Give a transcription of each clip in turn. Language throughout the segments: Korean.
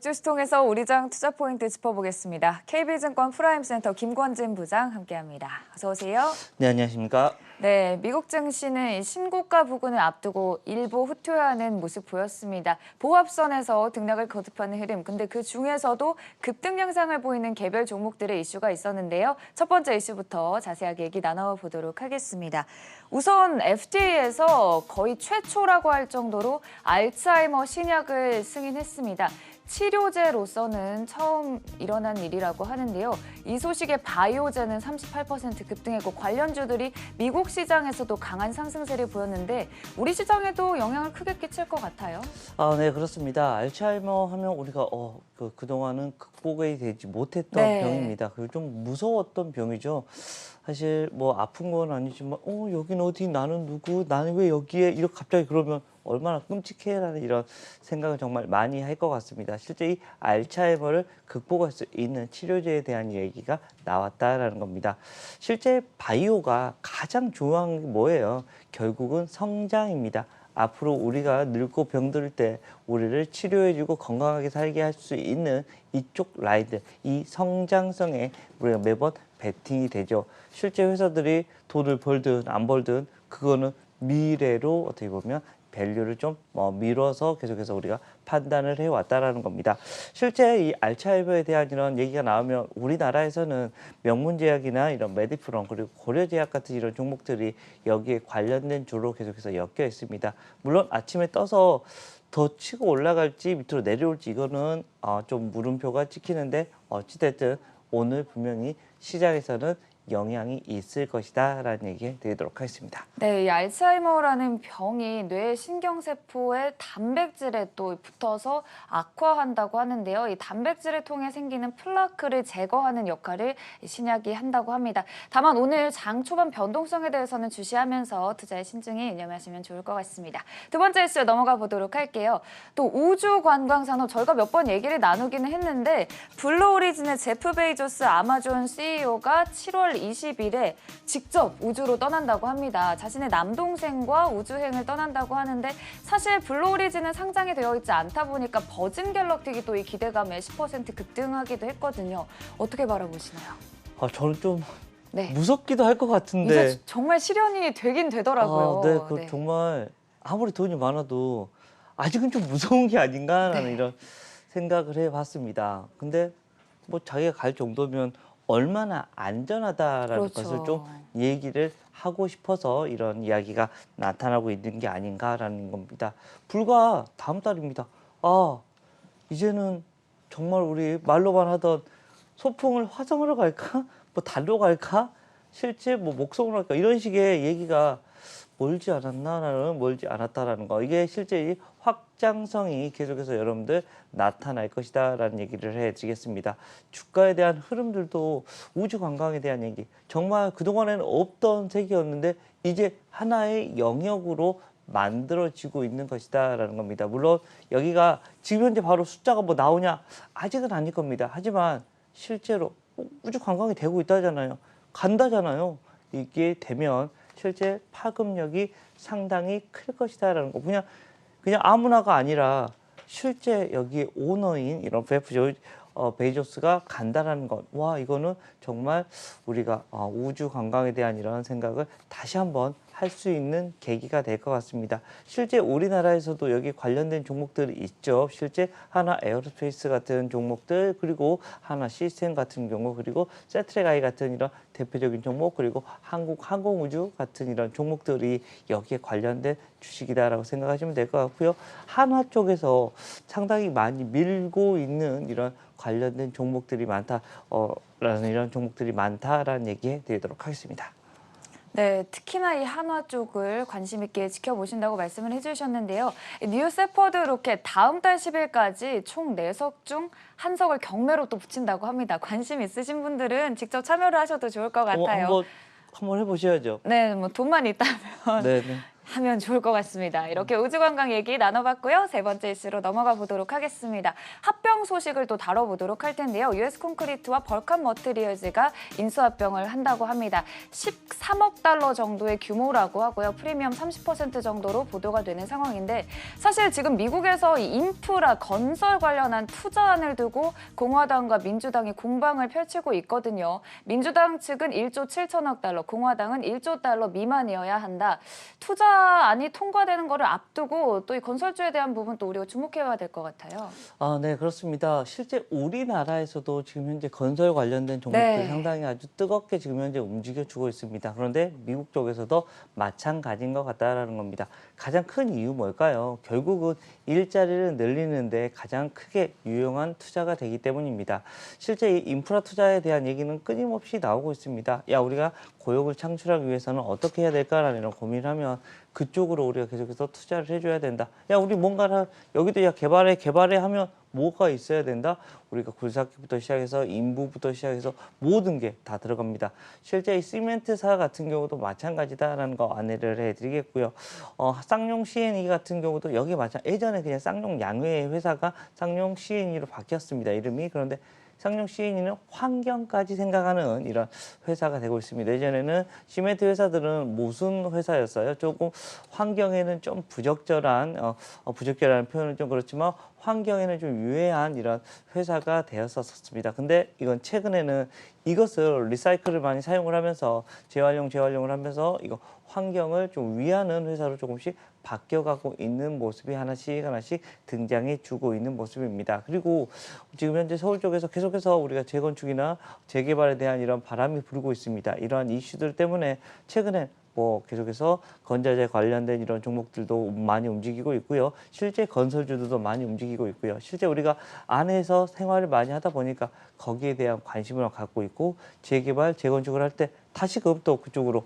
격주시 통해서 우리장 투자 포인트 짚어보겠습니다. KB증권 프라임센터 김권진 부장 함께합니다. 어서 오세요. 네, 안녕하십니까. 네, 미국 증시는 신고가 부근을 앞두고 일부 후퇴하는 모습 보였습니다. 보합선에서 등락을 거듭하는 흐름, 근데 그 중에서도 급등 양상을 보이는 개별 종목들의 이슈가 있었는데요. 첫 번째 이슈부터 자세하게 얘기 나눠보도록 하겠습니다. 우선 FDA에서 거의 최초라고 할 정도로 알츠하이머 신약을 승인했습니다. 치료제로서는 처음 일어난 일이라고 하는데요. 이 소식에 바이오제는 38% 급등했고 관련주들이 미국 시장에서도 강한 상승세를 보였는데 우리 시장에도 영향을 크게 끼칠 것 같아요. 네, 그렇습니다. 알츠하이머 하면 우리가 그동안은 극복이 되지 못했던 병입니다. 그리고 좀 무서웠던 병이죠. 사실 뭐 아픈 건 아니지만 여긴 어디, 나는 누구, 나는 왜 여기에, 이렇게 갑자기 그러면 얼마나 끔찍해라는 이런 생각을 정말 많이 할 것 같습니다. 실제 이 알츠하이머를 극복할 수 있는 치료제에 대한 얘기가 나왔다라는 겁니다. 실제 바이오가 가장 중요한 게 뭐예요? 결국은 성장입니다. 앞으로 우리가 늙고 병들 때 우리를 치료해주고 건강하게 살게 할 수 있는 이쪽 라인들, 이 성장성에 우리가 매번 베팅이 되죠. 실제 회사들이 돈을 벌든 안 벌든 그거는 미래로 어떻게 보면 밸류를 좀 미뤄서 계속해서 우리가 판단을 해왔다라는 겁니다. 실제 이 알츠하이머에 대한 이런 얘기가 나오면 우리나라에서는 명문제약이나 이런 메디프론 그리고 고려제약 같은 이런 종목들이 여기에 관련된 주로 계속해서 엮여 있습니다. 물론 아침에 떠서 더 치고 올라갈지 밑으로 내려올지 이거는 좀 물음표가 찍히는데 어찌됐든 오늘 분명히 시장에서는 영향이 있을 것이다라는 얘기 드리도록 하겠습니다. 네, 이 알츠하이머라는 병이 뇌 신경세포의 단백질에 또 붙어서 악화한다고 하는데요. 이 단백질을 통해 생기는 플라크를 제거하는 역할을 신약이 한다고 합니다. 다만 오늘 장 초반 변동성에 대해서는 주시하면서 투자에 신중히 유념하시면 좋을 것 같습니다. 두 번째 이슈 넘어가 보도록 할게요. 또 우주 관광 산업 저희가 몇 번 얘기를 나누기는 했는데 블루오리진의 제프 베이조스 아마존 CEO가 7월 20일에 직접 우주로 떠난다고 합니다. 자신의 남동생과 우주행을 떠난다고 하는데 사실 블루오리진은 상장이 되어 있지 않다 보니까 버진 갤럭틱이 또 이 기대감에 10% 급등하기도 했거든요. 어떻게 바라보시나요? 저는 좀 무섭기도 할 것 같은데. 이제 정말 실현이 되긴 되더라고요. 네, 정말 아무리 돈이 많아도 아직은 좀 무서운 게 아닌가라는 이런 생각을 해봤습니다. 근데 뭐 자기가 갈 정도면 얼마나 안전하다라는 것을 좀 얘기를 하고 싶어서 이런 이야기가 나타나고 있는 게 아닌가라는 겁니다. 불과 다음 달입니다. 이제는 정말 우리 말로만 하던 소풍을 화성으로 갈까? 뭐 달로 갈까? 실제 뭐 목성으로 갈까? 이런 식의 얘기가 멀지 않았나라는, 멀지 않았다라는 거. 이게 실제 이 확장성이 계속해서 여러분들 나타날 것이다라는 얘기를 해드리겠습니다. 주가에 대한 흐름들도 우주 관광에 대한 얘기. 정말 그동안에는 없던 세계였는데 이제 하나의 영역으로 만들어지고 있는 것이다라는 겁니다. 물론 여기가 지금 현재 바로 숫자가 뭐 나오냐? 아직은 아닐 겁니다. 하지만 실제로 우주 관광이 되고 있다잖아요. 간다잖아요. 이게 되면 실제 파급력이 상당히 클 것이다라는 거. 그냥 아무나가 아니라 실제 여기 오너인 이런 제프 베이조스가 간다라는 것. 와, 이거는 정말 우리가 우주 관광에 대한 이런 생각을 다시 한번 할 수 있는 계기가 될 것 같습니다. 실제 우리나라에서도 여기 관련된 종목들이 있죠. 실제 하나 에어로스페이스 같은 종목들, 그리고 하나 시스템 같은 경우, 그리고 세트랙아이 같은 이런 대표적인 종목, 그리고 한국 항공우주 같은 이런 종목들이 여기에 관련된 주식이다라고 생각하시면 될 것 같고요. 한화 쪽에서 상당히 많이 밀고 있는 이런 관련된 종목들이 많다라는 이런 종목들이 많다라는 얘기 드리도록 하겠습니다. 네, 특히나 이 한화 쪽을 관심 있게 지켜보신다고 말씀을 해주셨는데요. 뉴세퍼드 로켓 다음 달 10일까지 총 4석 중 1석을 경매로 또 붙인다고 합니다. 관심 있으신 분들은 직접 참여를 하셔도 좋을 것 같아요. 한번 해보셔야죠. 네, 뭐 돈만 있다면 하면 좋을 것 같습니다. 이렇게 우주관광 얘기 나눠봤고요. 세 번째 이슈로 넘어가 보도록 하겠습니다. 합병 소식을 또 다뤄보도록 할 텐데요. US 콘크리트와 벌칸 머티리얼즈가 인수합병을 한다고 합니다. 13억 달러 정도의 규모라고 하고요. 프리미엄 30% 정도로 보도가 되는 상황인데 사실 지금 미국에서 이 인프라 건설 관련한 투자안을 두고 공화당과 민주당이 공방을 펼치고 있거든요. 민주당 측은 1조 7천억 달러, 공화당은 1조 달러 미만이어야 한다. 투자안이 통과되는 거를 앞두고 또 이 건설주에 대한 부분 또 우리가 주목해봐야 될 것 같아요. 네, 그렇습니다. 실제 우리나라에서도 지금 현재 건설 관련된 종목들이 네. 상당히 아주 뜨겁게 지금 현재 움직여주고 있습니다. 그런데 미국 쪽에서도 마찬가지인 것 같다라는 겁니다. 가장 큰 이유 뭘까요? 결국은 일자리를 늘리는데 가장 크게 유용한 투자가 되기 때문입니다. 실제 이 인프라 투자에 대한 얘기는 끊임없이 나오고 있습니다. 야, 우리가 고용을 창출하기 위해서는 어떻게 해야 될까라는 이런 고민을 하면 그쪽으로 우리가 계속해서 투자를 해줘야 된다. 야, 우리 뭔가를 여기도 야 개발해 하면 뭐가 있어야 된다. 우리가 굴삭기부터 시작해서 인부부터 시작해서 모든 게 다 들어갑니다. 실제 이 시멘트사 같은 경우도 마찬가지다라는 거 안내를 해드리겠고요. 쌍용 C&E 같은 경우도 여기 예전에 그냥 쌍용 양회 회사가 쌍용 C&E로 바뀌었습니다. 이름이. 그런데 쌍용 C&E는 환경까지 생각하는 이런 회사가 되고 있습니다. 예전에는 시멘트 회사들은 무슨 회사였어요? 조금 환경에는 좀 부적절한, 부적절한 표현은 좀 그렇지만 환경에는 좀 유해한 이런 회사가 되었었습니다. 근데 이건 최근에는 이것을 리사이클을 많이 사용을 하면서 재활용을 하면서 이거 환경을 좀 위하는 회사로 조금씩 바뀌어가고 있는 모습이 하나씩 등장해 주고 있는 모습입니다. 그리고 지금 현재 서울 쪽에서 계속해서 우리가 재건축이나 재개발에 대한 이런 바람이 불고 있습니다. 이러한 이슈들 때문에 최근에 계속해서 건자재 관련된 이런 종목들도 많이 움직이고 있고요. 실제 건설주들도 많이 움직이고 있고요. 실제 우리가 안에서 생활을 많이 하다 보니까 거기에 대한 관심을 갖고 있고 재개발, 재건축을 할 때 다시금 또 그쪽으로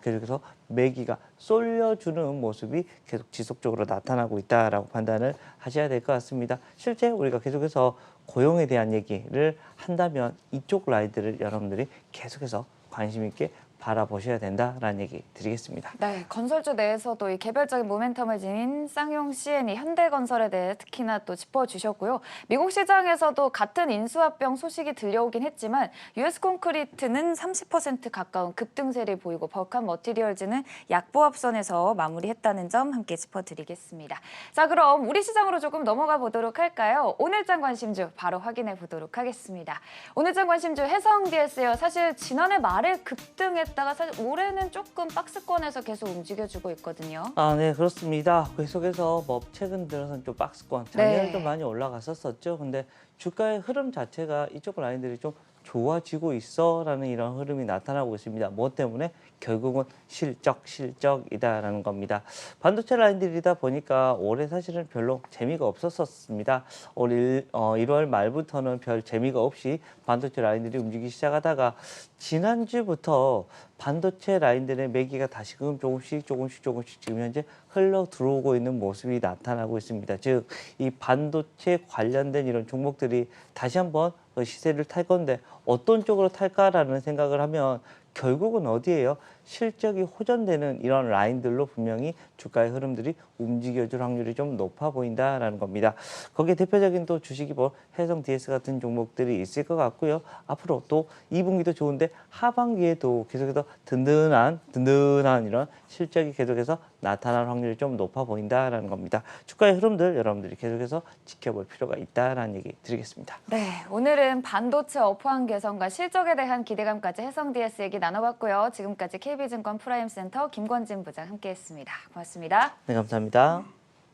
계속해서 매기가 쏠려주는 모습이 계속 지속적으로 나타나고 있다라고 판단을 하셔야 될 것 같습니다. 실제 우리가 계속해서 고용에 대한 얘기를 한다면 이쪽 라인들을 여러분들이 계속해서 관심 있게 바라보셔야 된다라는 얘기 드리겠습니다. 네, 건설주 내에서도 이 개별적인 모멘텀을 지닌 쌍용 C&E, 현대건설에 대해 특히나 또 짚어주셨고요. 미국 시장에서도 같은 인수합병 소식이 들려오긴 했지만 US 콘크리트는 30% 가까운 급등세를 보이고 벌칸 머티리얼즈는 약보합선에서 마무리했다는 점 함께 짚어드리겠습니다. 자, 그럼 우리 시장으로 조금 넘어가 보도록 할까요? 오늘장 관심주 바로 확인해 보도록 하겠습니다. 오늘장 관심주 해성DS요. 사실 지난해 말에 급등했다가 사실 올해는 조금 박스권에서 계속 움직여주고 있거든요. 네, 그렇습니다. 계속해서 최근 들어서는 좀 박스권, 작년에도 네. 많이 올라갔었죠. 근데 주가의 흐름 자체가 이쪽 라인들이 좀 좋아지고 있어라는 이런 흐름이 나타나고 있습니다. 뭐 때문에? 결국은 실적이다라는 겁니다. 반도체 라인들이다 보니까 올해 사실은 별로 재미가 없었습니다. 올 1월 말부터는 별 재미가 없이 반도체 라인들이 움직이기 시작하다가 지난주부터 반도체 라인들의 매기가 다시금 조금씩 지금 현재 흘러 들어오고 있는 모습이 나타나고 있습니다. 즉, 이 반도체 관련된 이런 종목들이 다시 한번 시세를 탈 건데 어떤 쪽으로 탈까라는 생각을 하면 결국은 어디예요? 실적이 호전되는 이런 라인들로 분명히 주가의 흐름들이 움직여줄 확률이 좀 높아 보인다라는 겁니다. 거기에 대표적인 또 주식이 해성DS 같은 종목들이 있을 것 같고요. 앞으로 또 2분기도 좋은데 하반기에도 계속해서 든든한 이런 실적이 계속해서 나타날 확률이 좀 높아 보인다라는 겁니다. 주가의 흐름들 여러분들이 계속해서 지켜볼 필요가 있다라는 얘기 드리겠습니다. 네, 오늘은 반도체 업황 개선과 실적에 대한 기대감까지 해성DS 얘기 나눠봤고요. 지금까지 KB증권 프라임센터 김권진 부장 함께했습니다. 고맙습니다. 네, 감사합니다.